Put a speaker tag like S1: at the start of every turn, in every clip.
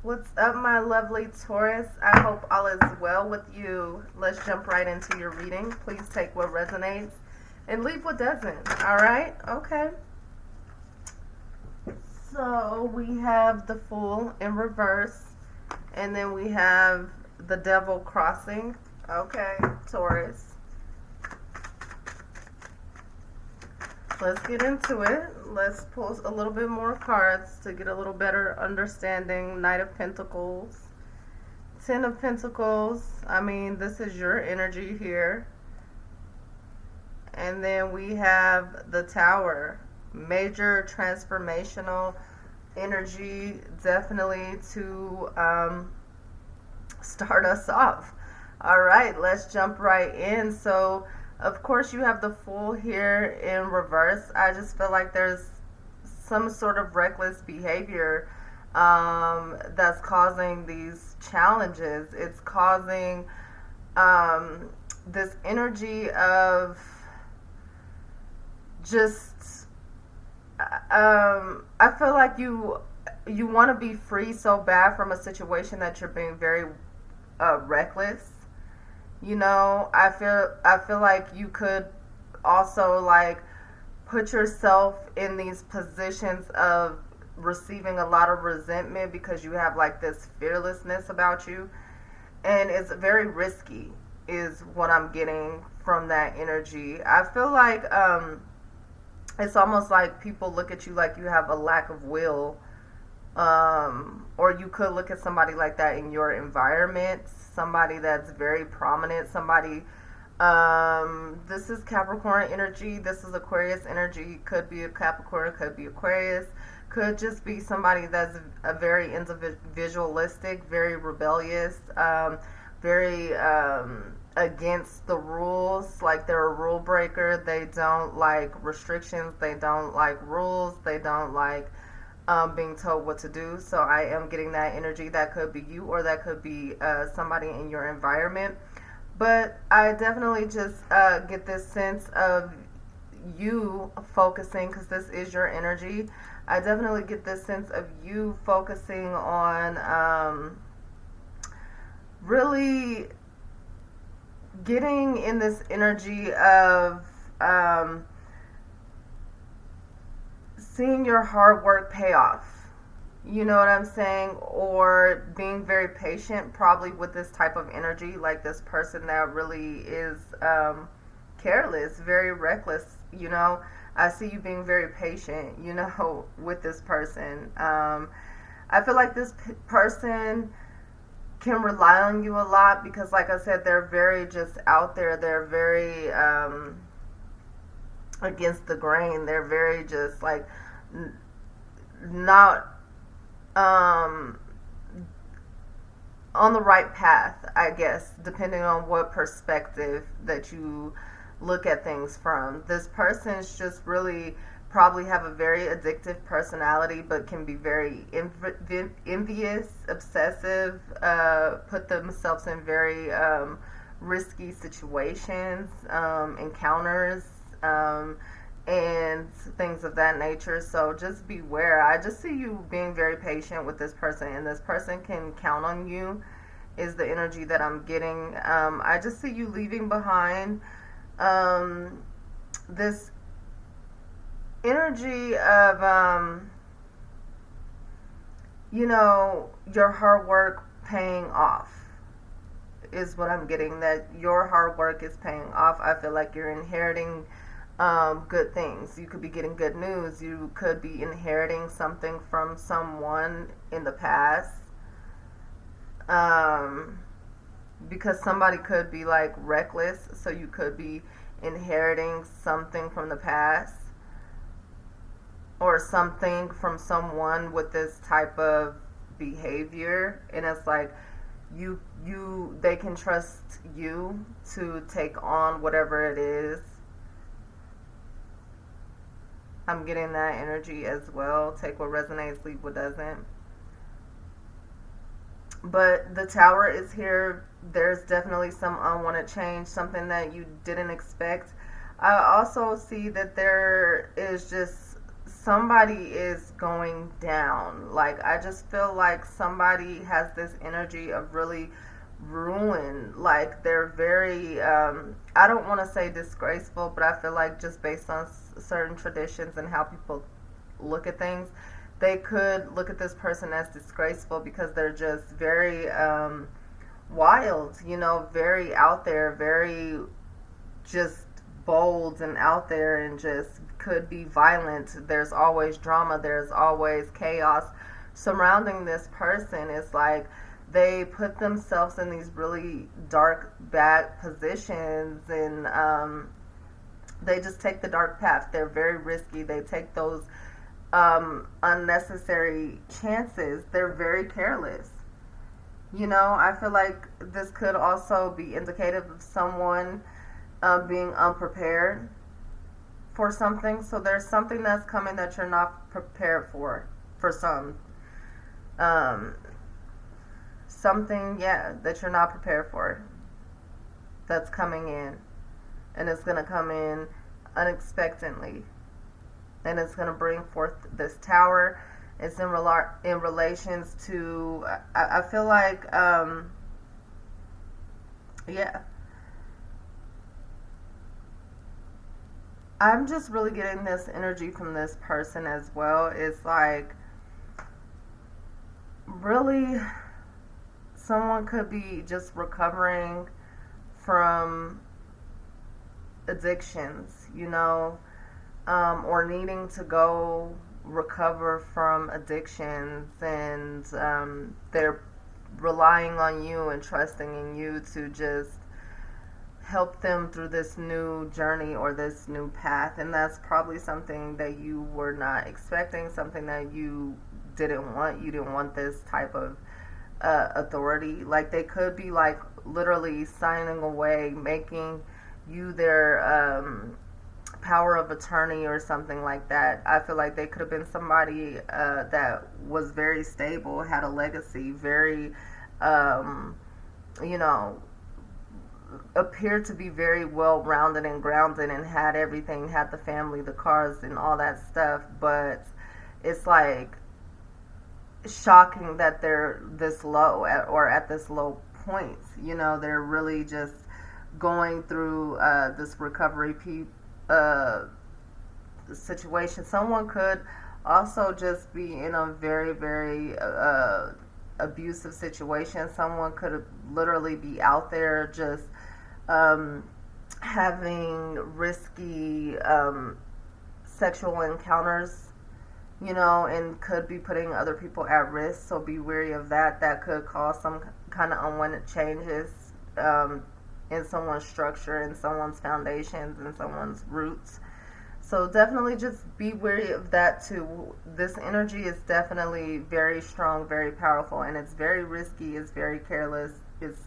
S1: What's up, my lovely Taurus? I hope all is well with you. Let's jump right into your reading. Please take what resonates and leave what doesn't. All right? Okay. So we have the Fool in reverse, and then we have the Devil crossing. Okay, Taurus. Let's get into it. Let's pull a little bit more cards to get a little better understanding. Knight of Pentacles, Ten of Pentacles. I mean, this is your energy here. And then we have the Tower. Major transformational energy, definitely to start us off. All right, let's jump right in. So, of course, you have the Fool here in reverse. I just feel like there's some sort of reckless behavior that's causing these challenges. It's causing this energy of just I feel like you want to be free so bad from a situation that you're being very reckless. You know, I feel like you could also like put yourself in these positions of receiving a lot of resentment because you have like this fearlessness about you, and it's very risky is what I'm getting from that energy. I feel like it's almost like people look at you like you have a lack of will, or you could look at somebody like that in your environment, somebody that's very prominent, somebody, this is Capricorn energy, this is Aquarius energy, could be a Capricorn, could be Aquarius, could just be somebody that's a very individualistic, very rebellious, very against the rules, like they're a rule breaker. They don't like restrictions, they don't like rules, they don't like being told what to do. So I am getting that energy. That could be you, or that could be somebody in your environment. But I definitely just get this sense of you focusing, because this is your energy. I definitely get this sense of you focusing on really getting in this energy of seeing your hard work pay off. You know what I'm saying? Or being very patient, probably with this type of energy, like this person that really is careless, very reckless. You know, I see you being very patient, you know, with this person. I feel like this person can rely on you a lot because, like I said, they're very just out there. They're very against the grain. They're very just like not on the right path, I guess, depending on what perspective that you look at things from. This person's just really probably have a very addictive personality, but can be very envious, obsessive, put themselves in very risky situations, encounters, and things of that nature. So just beware. I just see you being very patient with this person, and this person can count on you, is the energy that I'm getting. I just see you leaving behind this energy of you know, your hard work paying off is what I'm getting. That your hard work is paying off. I feel like you're inheriting good things. You could be getting good news. You could be inheriting something from someone in the past, because somebody could be like reckless, so you could be inheriting something from the past, or something from someone with this type of behavior, and it's like they can trust you to take on whatever it is. I'm getting that energy as well. Take what resonates, leave what doesn't. But the Tower is here. There's definitely some unwanted change, something that you didn't expect. I also see that there is just somebody is going down. Like, I just feel like somebody has this energy of really ruin. Like, they're very, I don't want to say disgraceful, but I feel like just based on certain traditions and how people look at things, they could look at this person as disgraceful because they're just very wild, very out there, very just bold and out there, and just could be violent. There's always drama, there's always chaos surrounding this person. It's like they put themselves in these really dark, bad positions, and they just take the dark path. They're very risky. They take those unnecessary chances. They're very careless. I feel like this could also be indicative of someone being unprepared for something. So there's something that's coming that you're not prepared for some. Something, yeah, that you're not prepared for that's coming in. And it's going to come in unexpectedly. And it's going to bring forth this tower. It's in relations to, I feel like, yeah. I'm just really getting this energy from this person as well. It's like, really, someone could be just recovering from addictions, or needing to go recover from addictions, and they're relying on you and trusting in you to just help them through this new journey or this new path. And that's probably something that you were not expecting, something that you didn't want. You didn't want this type of authority. Like, they could be like literally signing away, making you their power of attorney or something like that. I feel like they could have been somebody that was very stable, had a legacy, very, appeared to be very well rounded and grounded, and had everything, had the family, the cars, and all that stuff. But it's like shocking that they're this low or at this low point. They're really just going through this recovery situation. Someone could also just be in a very, very abusive situation. Someone could literally be out there just having risky sexual encounters, and could be putting other people at risk. So be wary of that. That could cause some kind of unwanted changes in someone's structure, in someone's foundations, in someone's roots. So definitely just be wary of that too. This energy is definitely very strong, very powerful, and it's very risky, it's very careless. It's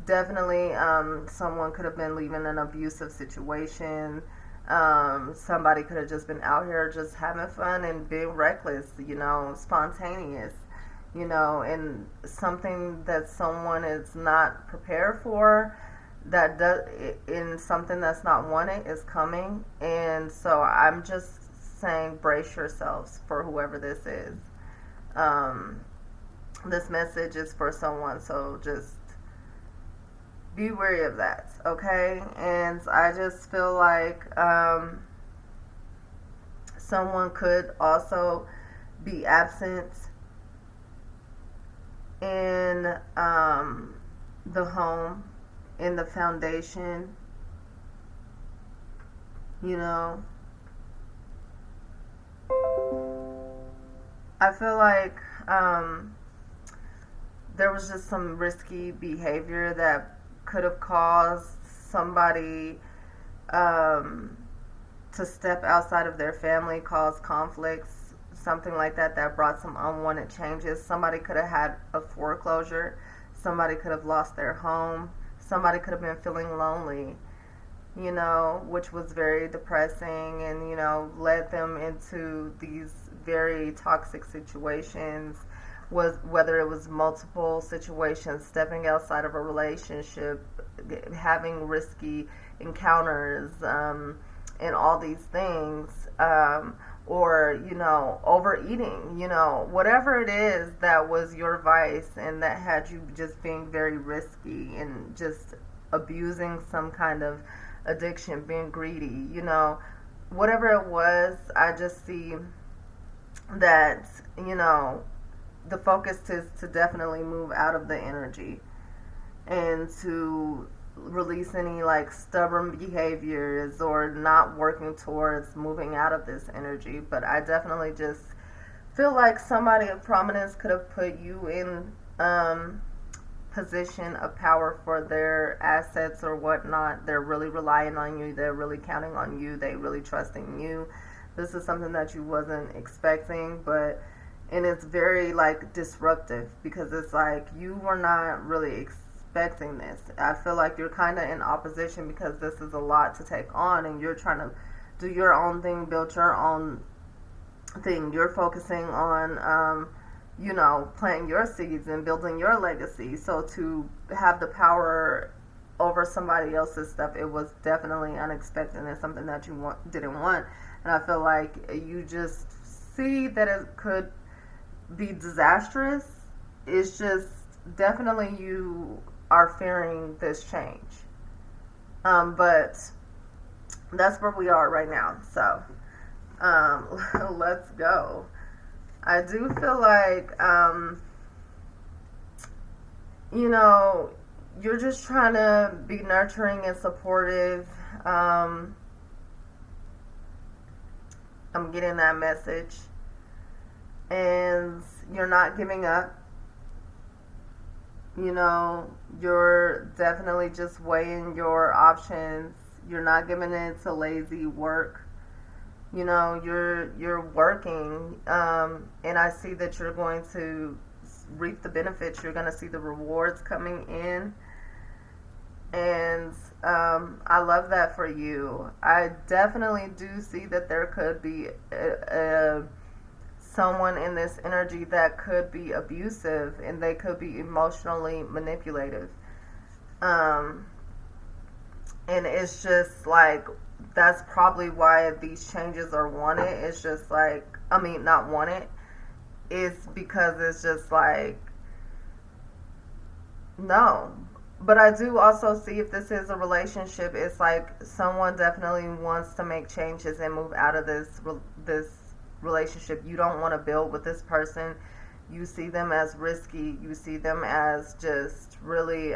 S1: definitely someone could have been leaving an abusive situation. Somebody could have just been out here just having fun and being reckless, spontaneous, and something that someone is not prepared for, that does, in something that's not wanted, is coming. And so I'm just saying, brace yourselves for whoever this is. This message is for someone, so just be wary of that, okay? And I just feel like someone could also be absent in the home, in the foundation, I feel like there was just some risky behavior that could have caused somebody to step outside of their family, cause conflicts, something like that, that brought some unwanted changes. Somebody could have had a foreclosure. Somebody could have lost their home. Somebody could have been feeling lonely, which was very depressing, and, led them into these very toxic situations. Whether it was multiple situations, stepping outside of a relationship, having risky encounters, and all these things, or, overeating, whatever it is that was your vice and that had you just being very risky and just abusing some kind of addiction, being greedy, whatever it was. I just see that, the focus is to definitely move out of the energy and to release any like stubborn behaviors or not working towards moving out of this energy. But I definitely just feel like somebody of prominence could have put you in position of power for their assets or whatnot. They're really relying on you. They're really counting on you. They really trusting you. This is something that you wasn't expecting, and it's very like disruptive because it's like you were not really expecting this. I feel like you're kind of in opposition because this is a lot to take on, and you're trying to do your own thing, build your own thing. You're focusing on planting your seeds and building your legacy. So to have the power over somebody else's stuff, it was definitely unexpected and something that you didn't want. And I feel like you just see that it could be disastrous. It's just definitely you are fearing this change. But that's where we are right now. So let's go. I do feel like, you're just trying to be nurturing and supportive. I'm getting that message. And you're not giving up. You're definitely just weighing your options. You're not giving in to lazy work. You're working, and I see that you're going to reap the benefits. You're going to see the rewards coming in, and I love that for you. I definitely do see that there could be someone in this energy that could be abusive, and they could be emotionally manipulative, and it's just like that's probably why these changes are wanted. It's just like, not wanted. It's because it's just like, no. But I do also see if this is a relationship, it's like someone definitely wants to make changes and move out of this relationship. You don't want to build with this person. You see them as risky. You see them as just really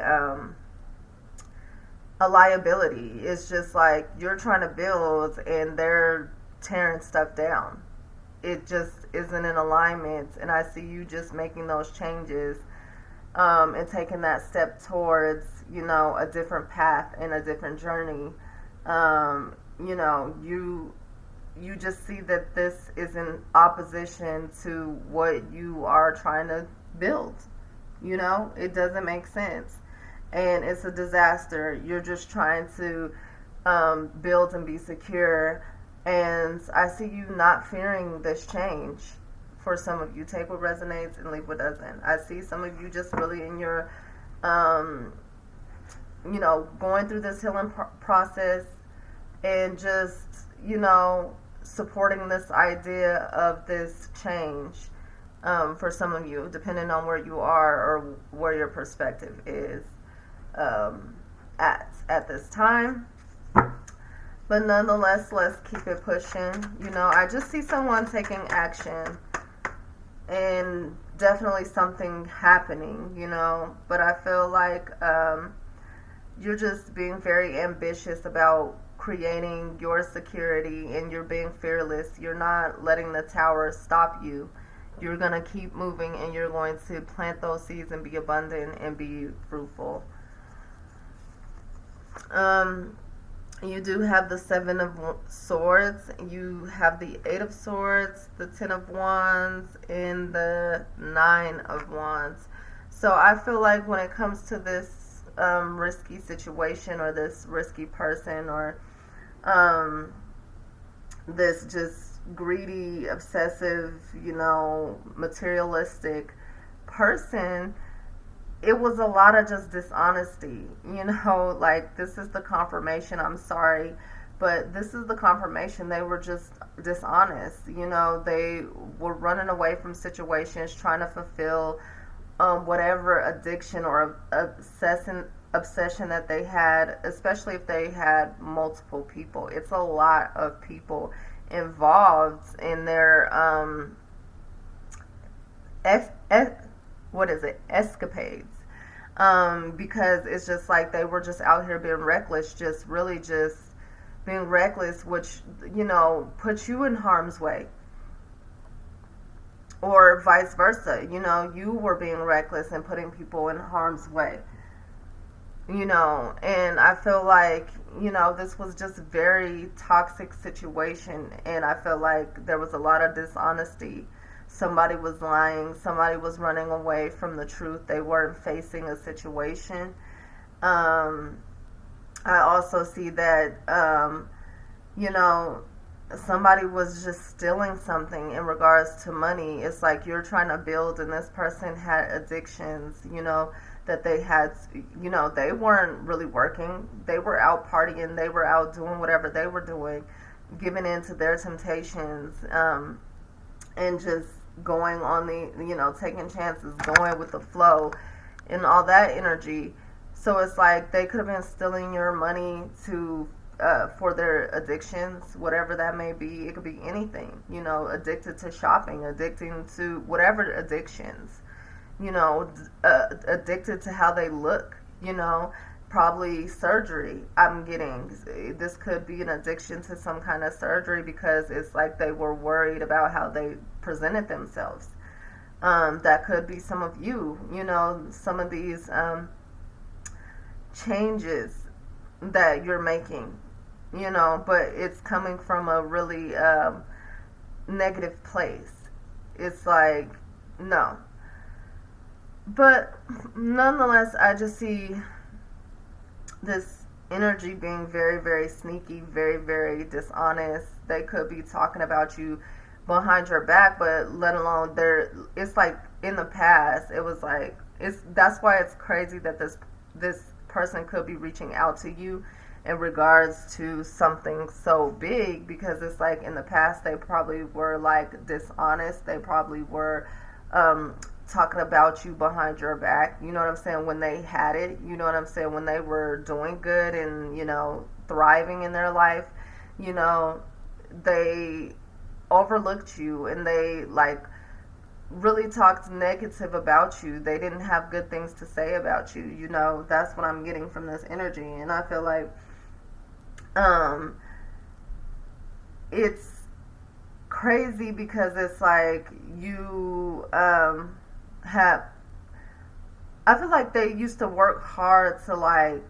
S1: a liability. It's just like you're trying to build and they're tearing stuff down. It just isn't in alignment, and I see you just making those changes and taking that step towards a different path and a different journey. You just see that this is in opposition to what you are trying to build. It doesn't make sense. And it's a disaster. You're just trying to build and be secure. And I see you not fearing this change. For some of you, take what resonates and leave what doesn't. I see some of you just really in your, going through this healing process and just, supporting this idea of this change. For some of you, depending on where you are or where your perspective is. At this time, but nonetheless, let's keep it pushing. I just see someone taking action and definitely something happening, but I feel like you're just being very ambitious about creating your security, and you're being fearless. You're not letting the tower stop you. You're going to keep moving, and you're going to plant those seeds and be abundant and be fruitful. You do have the 7 of Swords, you have the 8 of Swords, the 10 of Wands, and the 9 of Wands. So I feel like when it comes to this risky situation or this risky person or this just greedy, obsessive, materialistic person, it was a lot of just dishonesty, like this is the confirmation. I'm sorry, but this is the confirmation. They were just dishonest. They were running away from situations, trying to fulfill whatever addiction or obsession that they had, especially if they had multiple people. It's a lot of people involved in their escapades, because it's just like they were just out here being reckless, just really just being reckless, which puts you in harm's way, or vice versa. You were being reckless and putting people in harm's way. And I feel like, this was just a very toxic situation, and I feel like there was a lot of dishonesty. Somebody was lying, somebody was running away from the truth, they weren't facing a situation. I also see that, somebody was just stealing something in regards to money. It's like you're trying to build, and this person had addictions, that they had, they weren't really working. They were out partying, they were out doing whatever they were doing, giving in to their temptations, and just going on the, taking chances, going with the flow, and all that energy. So it's like they could have been stealing your money for their addictions, whatever that may be. It could be anything, addicted to shopping, addicted to whatever addictions, addicted to how they look, probably surgery. I'm getting this could be an addiction to some kind of surgery, because it's like they were worried about how they presented themselves. That could be some of you, some of these changes that you're making, but it's coming from a really negative place. It's like, no. But nonetheless, I just see this energy being very, very sneaky, very, very dishonest. They could be talking about you behind your back, but let alone it's like in the past, it was like, that's why it's crazy that this person could be reaching out to you in regards to something so big, because it's like in the past they probably were like dishonest. They probably were talking about you behind your back, you know what I'm saying, when they had it, you know what I'm saying, when they were doing good and, thriving in their life, they overlooked you, and they like really talked negative about you. They didn't have good things to say about you, that's what I'm getting from this energy. And I feel like it's crazy, because it's like you I feel like they used to work hard to like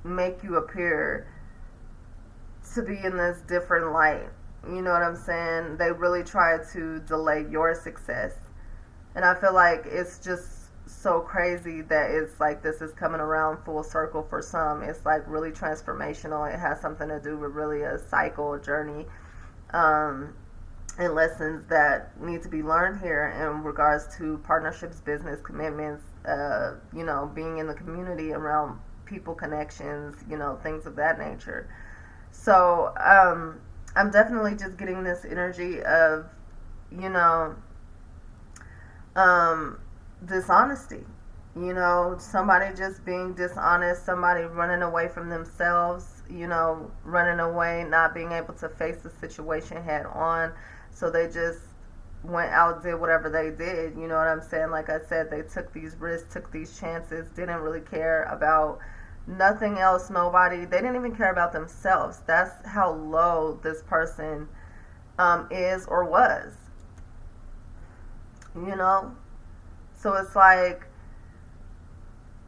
S1: make you appear to be in this different light. You know what I'm saying? They really try to delay your success. And I feel like it's just so crazy that it's like this is coming around full circle for some. It's like really transformational. It has something to do with really a cycle, a journey, and lessons that need to be learned here in regards to partnerships, business commitments, being in the community around people connections, things of that nature. So I'm definitely just getting this energy of, dishonesty. Somebody just being dishonest, somebody running away from themselves, running away, not being able to face the situation head on. So they just went out, did whatever they did, you know what I'm saying? Like I said, they took these risks, took these chances, didn't really care about nothing else, nobody. They didn't even care about themselves. That's how low this person is or was, So it's like,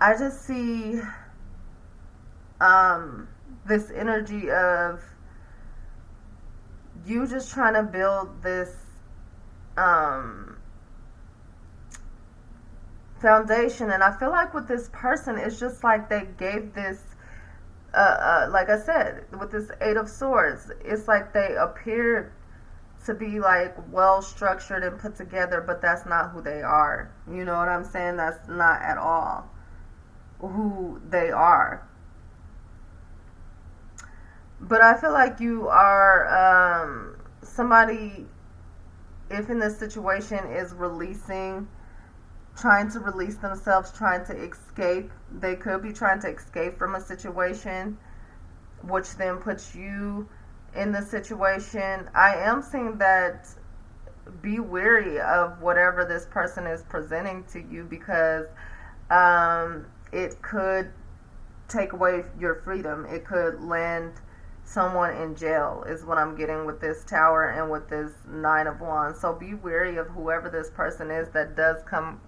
S1: I just see this energy of you just trying to build this foundation. And I feel like with this person, it's just like they gave this like I said, with this Eight of Swords, it's like they appear to be like well structured and put together, but that's not who they are. You know what I'm saying? That's not at all who they are. But I feel like you are somebody, if in this situation, is releasing, trying to release themselves, trying to escape. They could be trying to escape from a situation, which then puts you in the situation. I am seeing that be wary of whatever this person is presenting to you, because it could take away your freedom. It could land someone in jail, is what I'm getting with this Tower and with this Nine of Wands. So be wary of whoever this person is that does come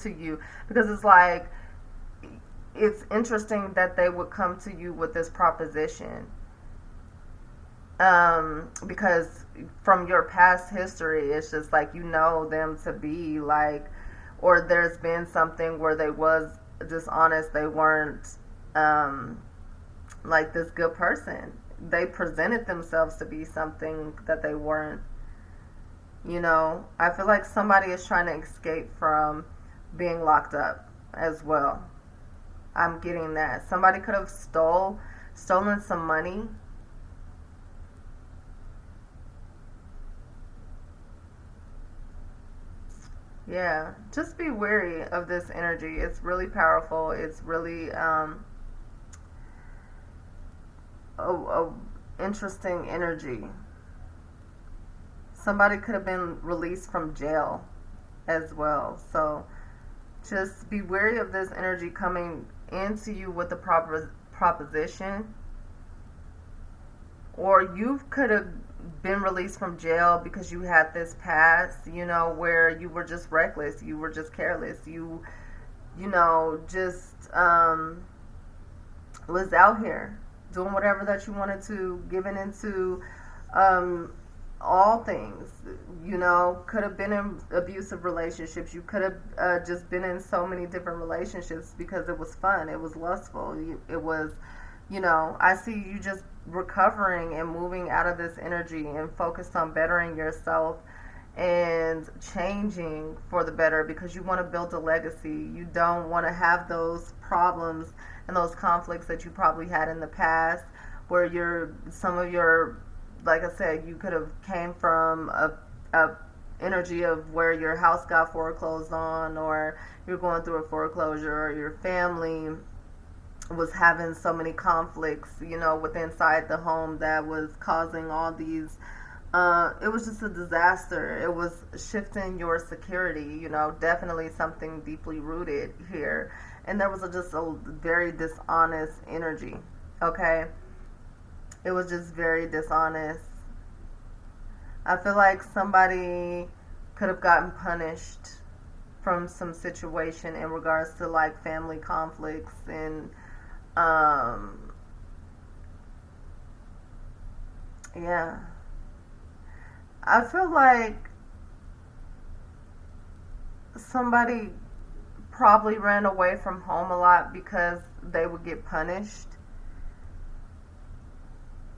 S1: to you, because it's like, it's interesting that they would come to you with this proposition, because from your past history, it's just like, you know them to be like, or there's been something where they was dishonest. They weren't like this good person. They presented themselves to be something that they weren't. I feel like somebody is trying to escape from being locked up as well. I'm getting that. Somebody could have stolen some money. Yeah, just be wary of this energy. It's really powerful. It's really a interesting energy. Somebody could have been released from jail as well. So just be wary of this energy coming into you with the proposition. Or you could have been released from jail because you had this past, where you were just reckless, you were just careless, just was out here doing whatever that you wanted to, giving into all things. Could have been in abusive relationships. You could have just been in so many different relationships because it was fun, it was lustful, it was, I see you just recovering and moving out of this energy and focused on bettering yourself and changing for the better, because you want to build a legacy. You don't want to have those problems and those conflicts that you probably had in the past, where some of your, like I said, you could have came from a energy of where your house got foreclosed on, or you're going through a foreclosure, or your family was having so many conflicts, with inside the home, that was causing all these, it was just a disaster. It was shifting your security, definitely something deeply rooted here. And there was just a very dishonest energy, okay? It was just very dishonest. I feel like somebody could have gotten punished from some situation in regards to like family conflicts and yeah. I feel like somebody probably ran away from home a lot because they would get punished.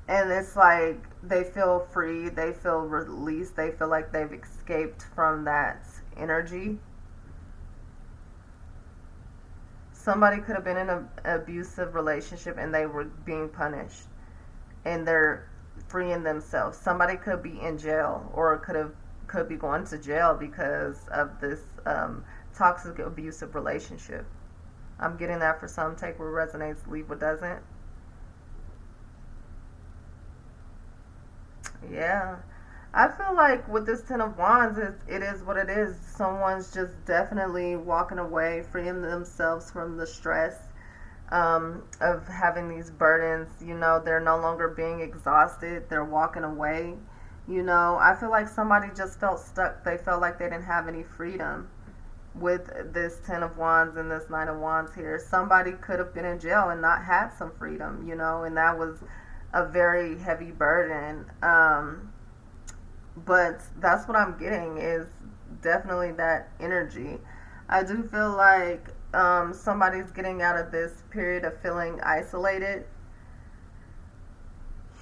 S1: And it's like they feel free, they feel released, they feel like they've escaped from that energy. Somebody could have been in an abusive relationship and they were being punished, and they're freeing themselves. Somebody could be in jail, or could be going to jail because of this toxic abusive relationship. I'm getting that for some. Take what resonates, leave what doesn't. Yeah. I feel like with this Ten of Wands, it is what it is. Someone's just definitely walking away, freeing themselves from the stress of having these burdens. They're no longer being exhausted. They're walking away. I feel like somebody just felt stuck. They felt like they didn't have any freedom with this Ten of Wands and this Nine of Wands here. Somebody could have been in jail and not had some freedom, and that was a very heavy burden. But that's what I'm getting, is definitely that energy. I do feel like somebody's getting out of this period of feeling isolated,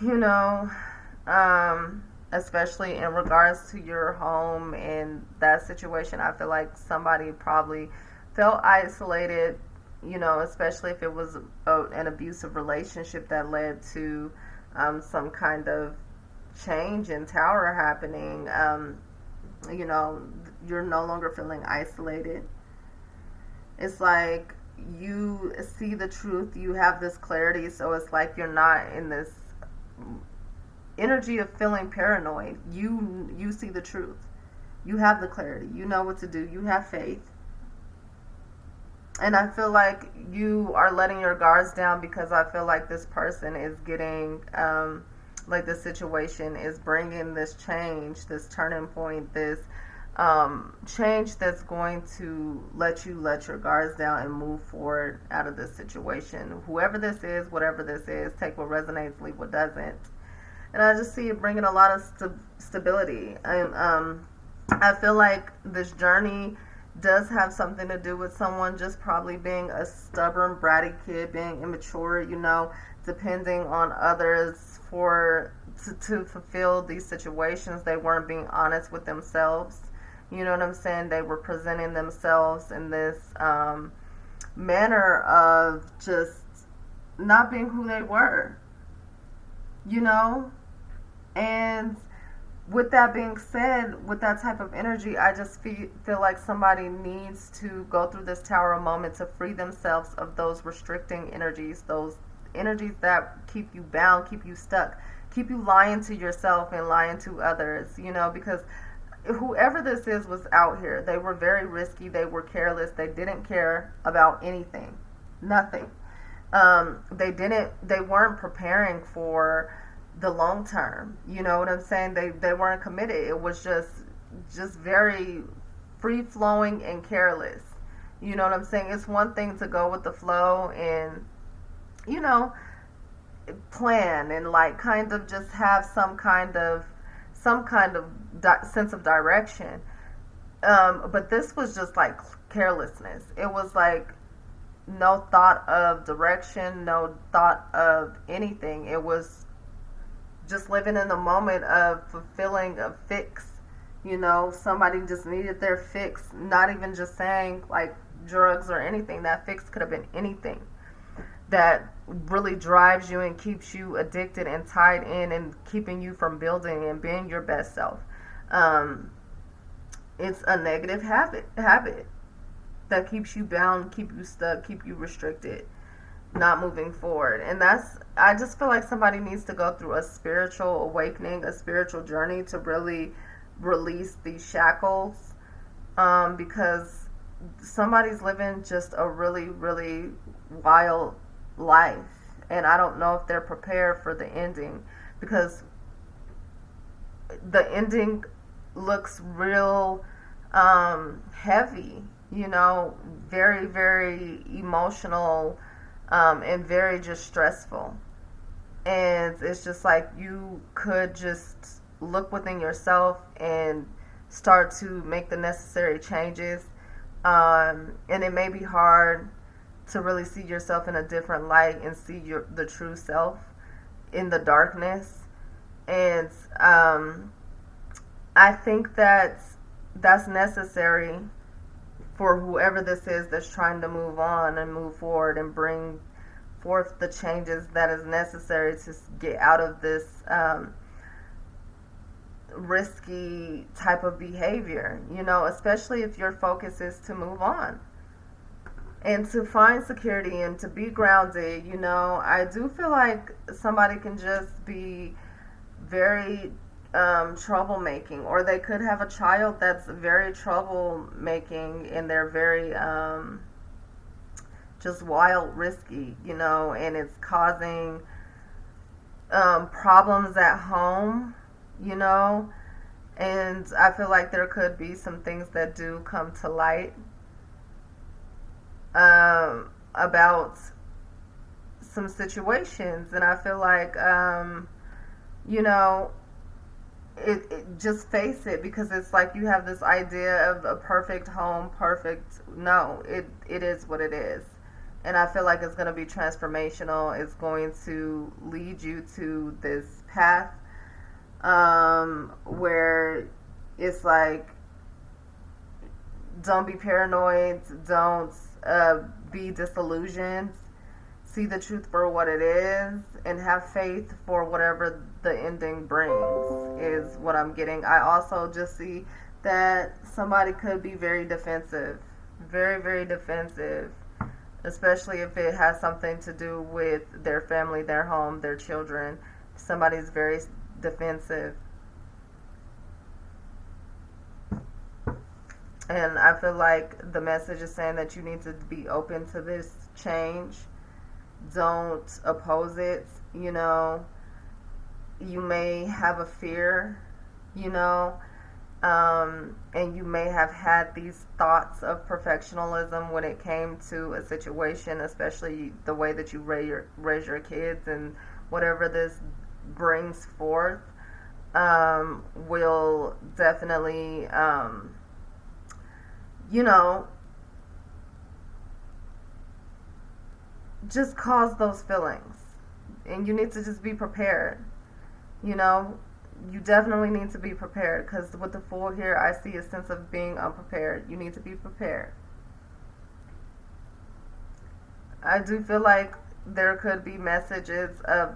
S1: you know, especially in regards to your home and that situation. I feel like somebody probably felt isolated especially if it was an abusive relationship that led to some kind of change in Tower happening. You know, you're no longer feeling isolated. It's like you see the truth, you have this clarity, so it's like you're not in this energy of feeling paranoid. You see the truth. You have the clarity. You know what to do. You have faith. And I feel like you are letting your guards down because I feel like this person is getting, like this situation is bringing this change, this turning point, this change that's going to let you let your guards down and move forward out of this situation. Whoever this is, whatever this is, take what resonates, leave what doesn't. And I just see it bringing a lot of stability. And I feel like this journey does have something to do with someone just probably being a stubborn, bratty kid, being immature, depending on others to fulfill these situations. They weren't being honest with themselves. You know what I'm saying? They were presenting themselves in this manner of just not being who they were, And with that being said, with that type of energy, I just feel like somebody needs to go through this Tower moment to free themselves of those restricting energies, those energies that keep you bound, keep you stuck, keep you lying to yourself and lying to others, because whoever this is was out here. They were very risky. They were careless. They didn't care about anything. Nothing. They weren't preparing for the long term. You know what I'm saying? They weren't committed. It was just very free flowing and careless. You know what I'm saying? It's one thing to go with the flow and plan and like kind of just have some kind of sense of direction. But this was just like carelessness. It was like no thought of direction, no thought of anything. It was just living in the moment of fulfilling a fix. Somebody just needed their fix, not even just saying like drugs or anything. That fix could have been anything that really drives you and keeps you addicted and tied in and keeping you from building and being your best self. It's a negative habit that keeps you bound, keep you stuck, keep you restricted, not moving forward. And I just feel like somebody needs to go through a spiritual awakening, a spiritual journey to really release these shackles, because somebody's living just a really, really wild life. And I don't know if they're prepared for the ending, because the ending looks real heavy, very, very emotional, and very just stressful. And it's just like you could just look within yourself and start to make the necessary changes. And it may be hard to really see yourself in a different light and see the true self in the darkness. And I think that's necessary for whoever this is that's trying to move on and move forward and bring forth the changes that is necessary to get out of this risky type of behavior, especially if your focus is to move on and to find security and to be grounded. I do feel like somebody can just be very troublemaking, or they could have a child that's very troublemaking and they're very just wild, risky, and it's causing problems at home, and I feel like there could be some things that do come to light about some situations. And I feel like it just face it, because it's like you have this idea of a perfect home, no, it is what it is. And I feel like it's going to be transformational. It's going to lead you to this path where it's like Don't be paranoid. Don't be disillusioned. See the truth for what it is and have faith for whatever the ending brings, is what I'm getting. I also just see that somebody could be very defensive. Very, very defensive. Especially if it has something to do with their family, their home, their children. Somebody's very defensive. And I feel like the message is saying that you need to be open to this change. Don't oppose it. You know, you may have a fear, you know, and you may have had these thoughts of perfectionism when it came to a situation, especially the way that you raise your kids, and whatever this brings forth will definitely, you know, just cause those feelings. And you need to just be prepared. You know, you definitely need to be prepared, because with the Fool here, I see a sense of being unprepared. You need to be prepared. I do feel like there could be messages of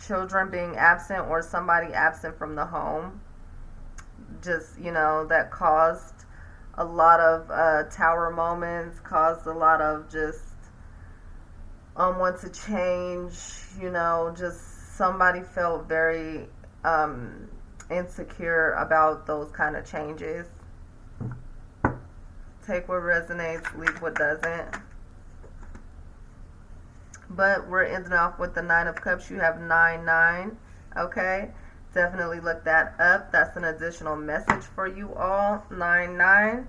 S1: children being absent or somebody absent from the home. Just, you know, that caused a lot of tower moments, caused a lot of just want to change, you know, just somebody felt very insecure about those kind of changes. Take what resonates, leave what doesn't. But we're ending off with the Nine of Cups. You have 9-9. Okay? Definitely look that up. That's an additional message for you all. 9-9.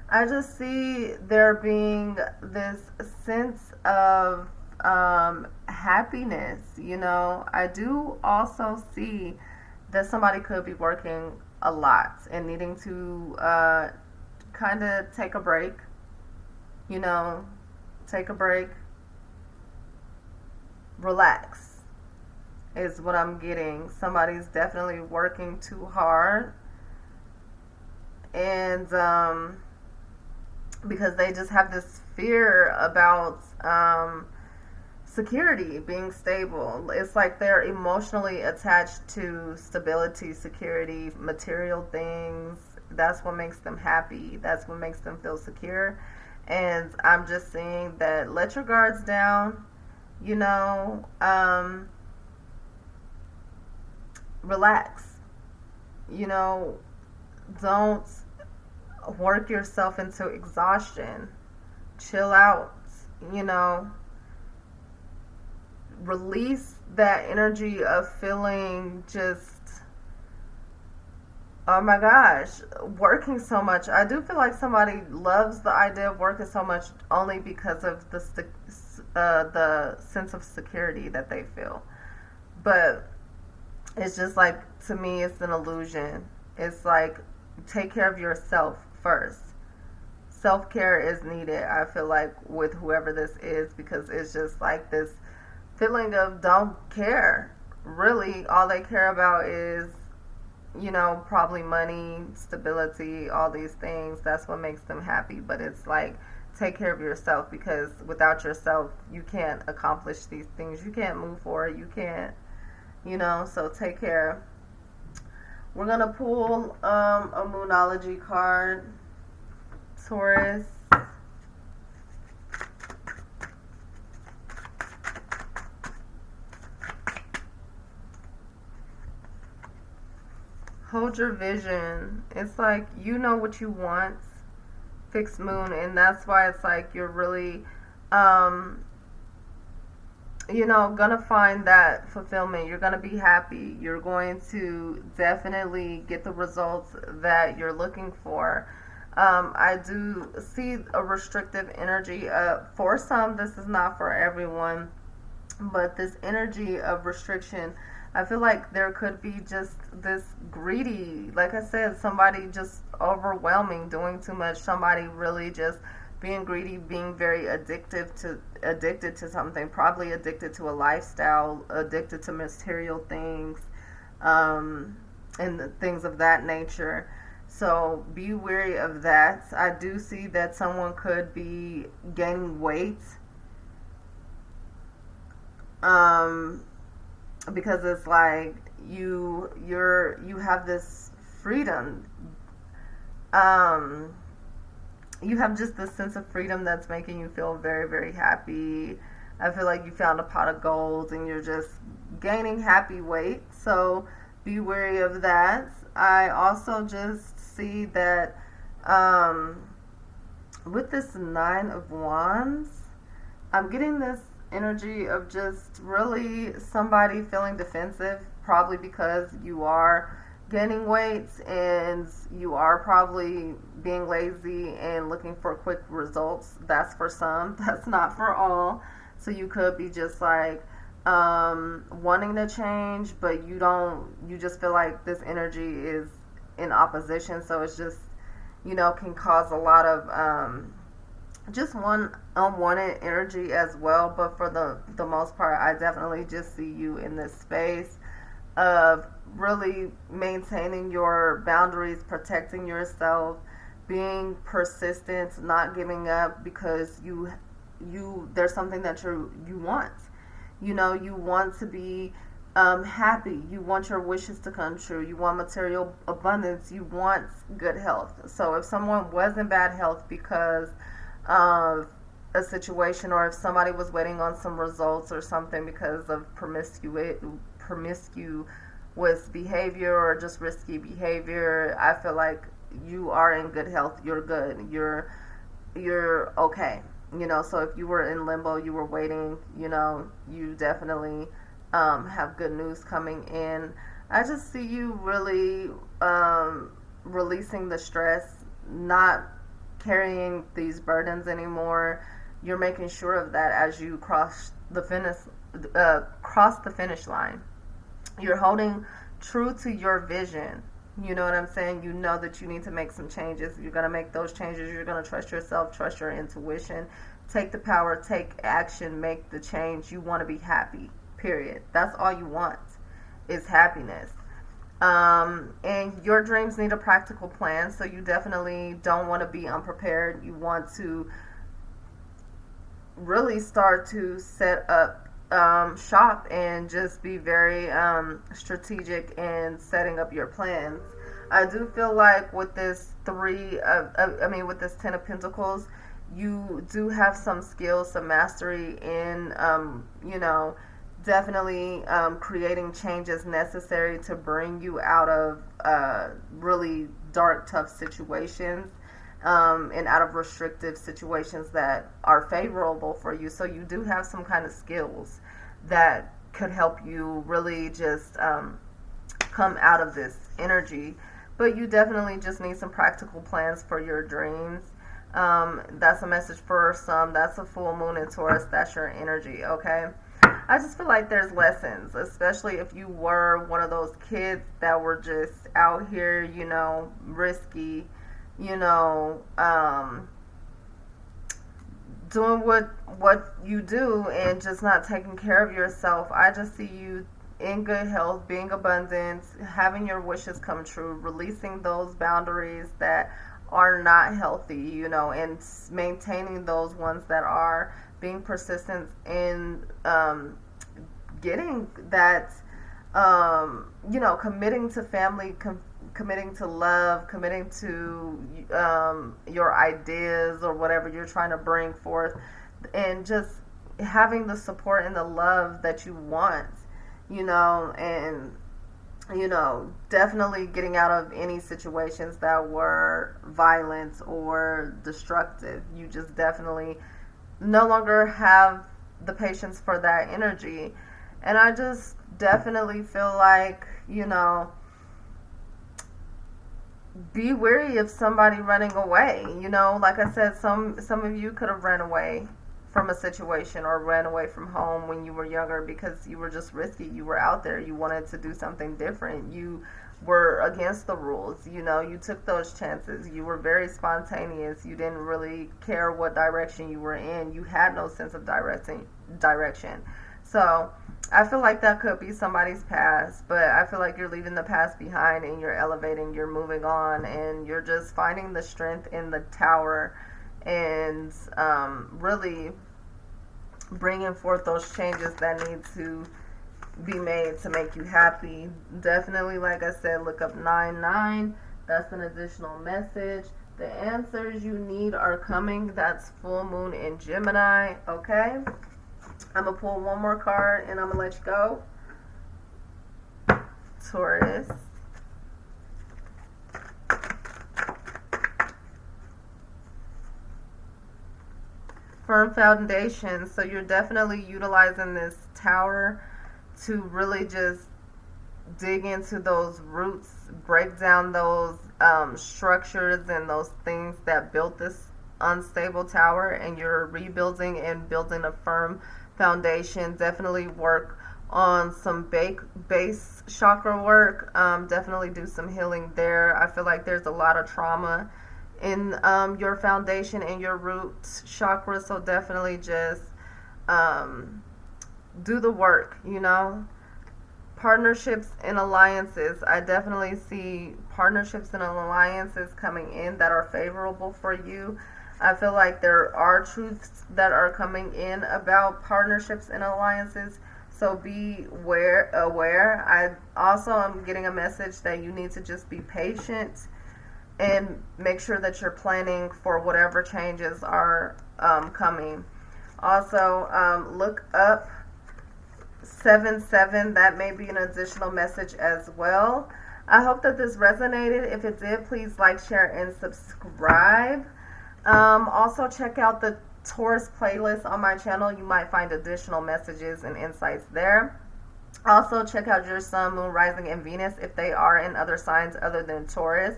S1: I just see there being this sense of happiness, you know. I do also see that somebody could be working a lot and needing to kind of take a break, you know, take a break, relax is what I'm getting. Somebody's definitely working too hard, and because they just have this fear about security, being stable. It's like they're emotionally attached to stability, security, material things. That's what makes them happy. That's what makes them feel secure. And I'm just saying that let your guards down, you know, relax, you know, don't work yourself into exhaustion. Chill out, you know. Release that energy of feeling just, oh my gosh, working so much. I do feel like somebody loves the idea of working so much only because of the sense of security that they feel. But it's just like, to me, it's an illusion. It's like, take care of yourself first. Self-care is needed, I feel like, with whoever this is, because it's just like this feeling of don't care. Really, all they care about is, you know, probably money, stability, all these things. That's what makes them happy. But it's like, take care of yourself, because without yourself, you can't accomplish these things. You can't move forward. You can't, you know, so take care. We're going to pull a Moonology card. Taurus. Hold your vision. It's like, you know what you want, fixed moon, and that's why it's like you're really, you know, gonna find that fulfillment. You're gonna be happy. You're going to definitely get the results that you're looking for. I do see a restrictive energy. For some, this is not for everyone, but this energy of restriction, I feel like there could be just this greedy, like I said, somebody just overwhelming, doing too much, somebody really just being greedy, being very addicted to something, probably addicted to a lifestyle, addicted to material things, and things of that nature. So be wary of that. I do see that someone could be gaining weight, um, because it's like you have this freedom. Um, you have just this sense of freedom that's making you feel very, very happy. I feel like you found a pot of gold and you're just gaining happy weight. So be wary of that. I also just see that, um, with this Nine of Wands, I'm getting this energy of just really somebody feeling defensive, probably because you are gaining weight and you are probably being lazy and looking for quick results. That's for some, that's not for all. So you could be just like, wanting to change, but you just feel like this energy is in opposition. So it's just, can cause a lot of, just one unwanted energy as well. But for the most part, I definitely just see you in this space of really maintaining your boundaries, protecting yourself, being persistent, not giving up, because you there's something that you want. You want to be, happy. You want your wishes to come true. You want material abundance. You want good health. So if someone was in bad health because of a situation, or if somebody was waiting on some results or something because of promiscuous behavior or just risky behavior, I feel like you are in good health. You're good. You're okay. So if you were in limbo, you were waiting, you definitely, have good news coming in. I just see you really, releasing the stress, not carrying these burdens anymore. You're making sure of that as you cross the finish line. You're holding true to your vision. You know what I'm saying? You know that you need to make some changes. You're going to make those changes. You're going to trust yourself, trust your intuition. Take the power, take action, make the change. You want to be happy, period. That's all you want is happiness. And your dreams need a practical plan, so you definitely don't want to be unprepared. You want to really start to set up, shop and just be very, strategic in setting up your plans. I do feel like with this with this Ten of Pentacles, you do have some skills, some mastery in, definitely, creating changes necessary to bring you out of, really dark, tough situations, and out of restrictive situations that are favorable for you. So you do have some kind of skills that could help you really just, come out of this energy. But you definitely just need some practical plans for your dreams. That's a message for some. That's a full moon in Taurus. That's your energy, okay? I just feel like there's lessons, especially if you were one of those kids that were just out here, risky, you know, doing what you do and just not taking care of yourself. I just see you in good health, being abundant, having your wishes come true, releasing those boundaries that are not healthy, and maintaining those ones that are, being persistent in, getting that, committing to family, committing to love, committing to, your ideas or whatever you're trying to bring forth, and just having the support and the love that you want, and definitely getting out of any situations that were violent or destructive. You just definitely no longer have the patience for that energy. And I just definitely feel like, be wary of somebody running away. Like I said, some of you could have run away from a situation or ran away from home when you were younger because you were just risky. You were out there. You wanted to do something different. You were against the rules. You took those chances. You were very spontaneous. You didn't really care what direction you were in. You had no sense of direction. So I feel like that could be somebody's past, but I feel like you're leaving the past behind and you're elevating, you're moving on, and you're just finding the strength in the tower and really bringing forth those changes that need to be made to make you happy. Definitely, like I said, look up 99. That's an additional message. The answers you need are coming. That's full moon in Gemini. Okay, I'm gonna pull one more card and I'm gonna let you go. Taurus. Firm foundation. So you're definitely utilizing this tower to really just dig into those roots, break down those structures and those things that built this unstable tower, and you're rebuilding and building a firm foundation. Definitely work on some base chakra work. Definitely do some healing there. I feel like there's a lot of trauma in your foundation and your root chakra, so definitely just do the work, you know. Partnerships and alliances. I definitely see partnerships and alliances coming in that are favorable for you. I feel like there are truths that are coming in about partnerships and alliances, so be aware. I also am getting a message that you need to just be patient and make sure that you're planning for whatever changes are coming. Also, look up 77. That may be an additional message as well. I hope that this resonated. If it did, please like, share, and subscribe. Also, check out the Taurus playlist on my channel. You might find additional messages and insights there. Also, check out your Sun, Moon, Rising, and Venus if they are in other signs other than Taurus.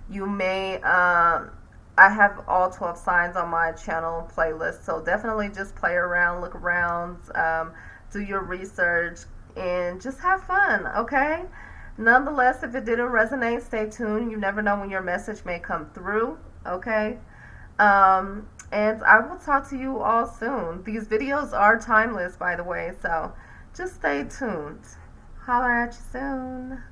S1: You may, I have all 12 signs on my channel playlist, so definitely just play around, look around, do your research, and just have fun, okay? Nonetheless, if it didn't resonate, stay tuned. You never know when your message may come through, okay? And I will talk to you all soon. These videos are timeless, by the way, so just stay tuned. Holler at you soon.